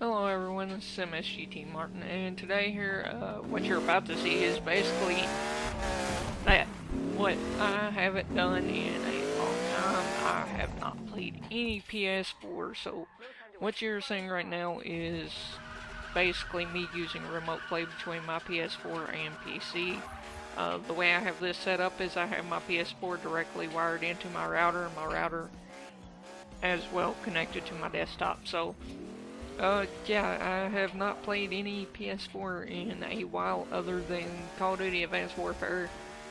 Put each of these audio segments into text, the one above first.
Hello everyone, this is MSGT Martin, and today here, what you're about to see is basically that. What I haven't done in a long time. I have not played any PS4, so what you're seeing right now is basically me using remote play between my PS4 and PC. The way I have this set up is I have my PS4 directly wired into my router, and my router as well connected to my desktop, so yeah, I have not played any PS4 in a while other than Call of Duty Advanced Warfare.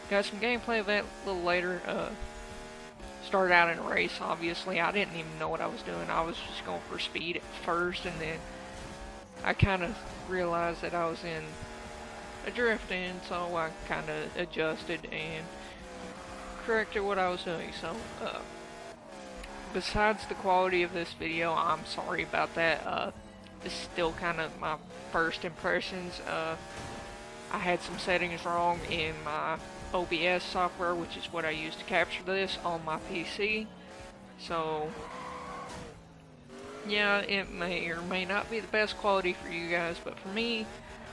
Got some gameplay of that a little later. Started out in a race, obviously. I didn't even know what I was doing. I was just going for speed at first, and then I kind of realized that I was in a drift, and so I kind of adjusted and corrected what I was doing. So, besides the quality of this video, I'm sorry about that. It's still kind of my first impressions. I had some settings wrong in my OBS software, which is what I use to capture this on my PC. So, yeah, it may or may not be the best quality for you guys, but for me,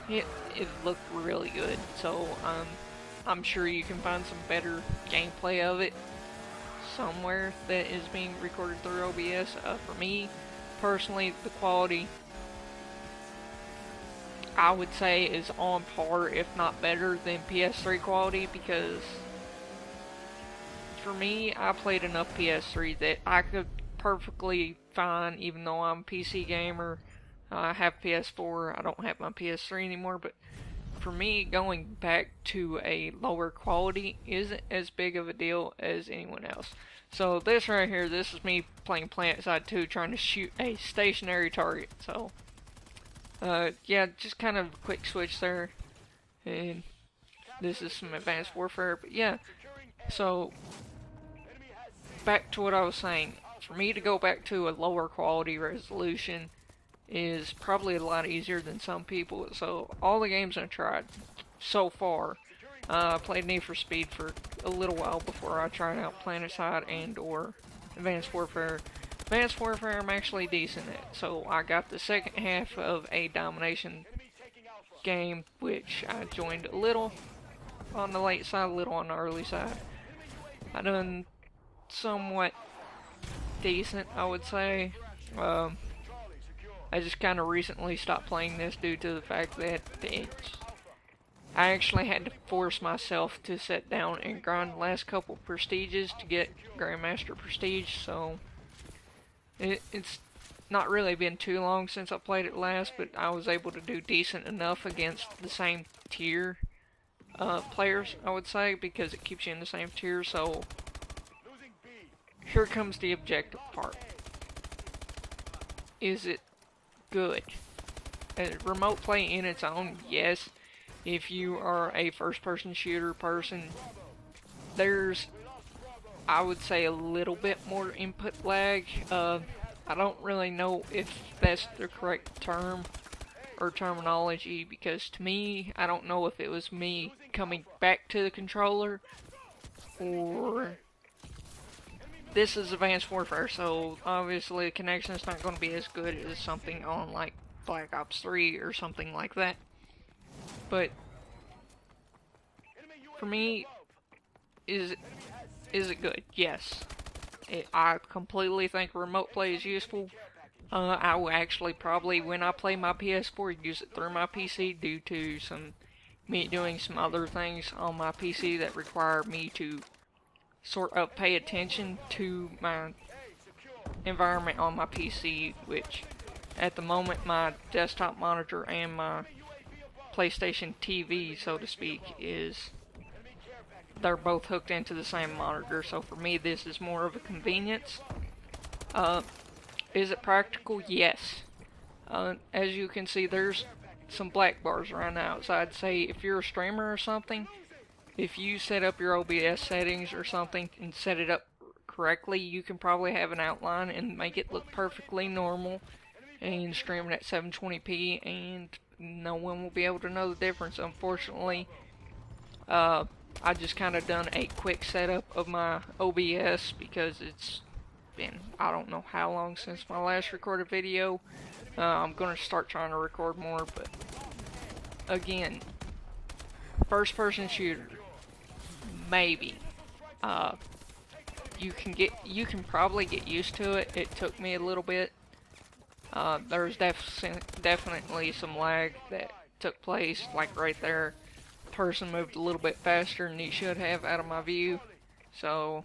it looked really good. So, I'm sure you can find some better gameplay of it somewhere that is being recorded through OBS. For me, personally, the quality, I would say, is on par, if not better, than PS3 quality, because for me, I played enough PS3 that I could perfectly fine, even though I'm a PC gamer. I have PS4, I don't have my PS3 anymore, but for me, going back to a lower quality isn't as big of a deal as anyone else. So this right here, this is me playing PlanetSide 2, trying to shoot a stationary target. So, yeah, just kind of a quick switch there. And this is some Advanced Warfare, but yeah. So, back to what I was saying. For me to go back to a lower quality resolution is probably a lot easier than some people. So all the games I tried so far, I played Need for Speed for a little while before I tried out PlanetSide and or Advanced Warfare. Advanced Warfare I'm actually decent at, so I got the second half of a domination game, which I joined a little on the late side, a little on the early side. I done somewhat decent, I would say. I just kind of recently stopped playing this due to the fact that I actually had to force myself to sit down and grind the last couple prestiges to get Grandmaster Prestige, so it's not really been too long since I played it last, but I was able to do decent enough against the same tier players, I would say, because it keeps you in the same tier. So here comes the objective part. Is it good? Remote play in its own, yes. If you are a first-person shooter person, there's, I would say, a little bit more input lag. I don't really know if that's the correct term or terminology, because to me, I don't know if it was me coming back to the controller or this is Advanced Warfare, so obviously the connection is not going to be as good as something on like Black Ops 3 or something like that. But for me, is it good? Yes. I completely think remote play is useful. I will actually probably, when I play my PS4, use it through my PC due to me doing some other things on my PC that require me to sort of pay attention to my environment on my PC, which at the moment my desktop monitor and my PlayStation TV, so to speak, they're both hooked into the same monitor, so for me this is more of a convenience. Is it practical? Yes. As you can see, there's some black bars around the outside. Say if you're a streamer or something, if you set up your OBS settings or something and set it up correctly, you can probably have an outline and make it look perfectly normal and stream it at 720p, and no one will be able to know the difference. Unfortunately, I just kind of done a quick setup of my OBS because it's been, I don't know how long since my last recorded video. I'm gonna start trying to record more, but again, first person shooter, maybe. You can probably get used to it. It took me a little bit. There's definitely some lag that took place, like right there. Person moved a little bit faster than he should have out of my view. So,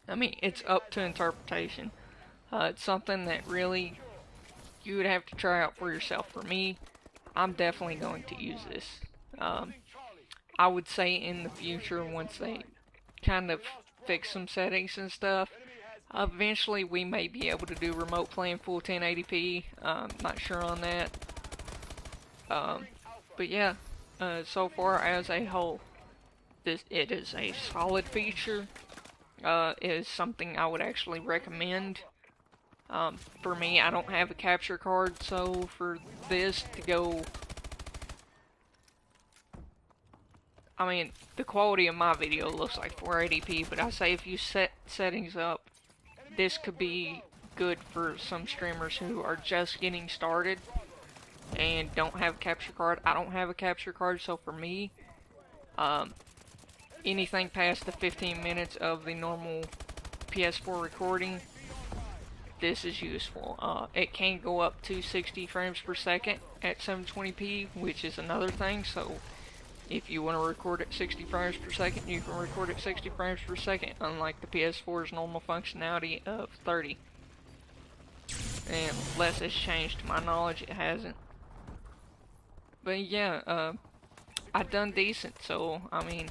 I mean, it's up to interpretation. It's something that really you would have to try out for yourself. For me, I'm definitely going to use this. I would say in the future, once they kind of fix some settings and stuff, eventually we may be able to do remote play in full 1080p. Not sure on that. But yeah, so far as a whole, it is a solid feature. It is something I would actually recommend. For me, I don't have a capture card, so for this to go, I mean, the quality of my video looks like 480p, but I say if you set settings up, this could be good for some streamers who are just getting started and don't have a capture card. I don't have a capture card, so for me, anything past the 15 minutes of the normal PS4 recording, this is useful. It can go up to 60 frames per second at 720p, which is another thing, so if you want to record at 60 frames per second, you can record at 60 frames per second, unlike the PS4's normal functionality of 30. And unless it's changed, to my knowledge, it hasn't. But yeah, I done decent, so, I mean,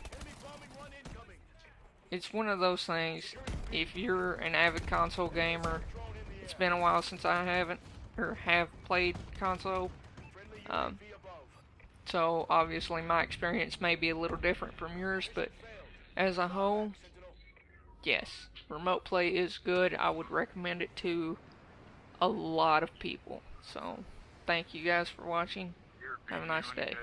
it's one of those things, if you're an avid console gamer, it's been a while since I haven't, or have played console, so obviously my experience may be a little different from yours, but as a whole, yes, remote play is good. I would recommend it to a lot of people. So, thank you guys for watching. Have a nice day.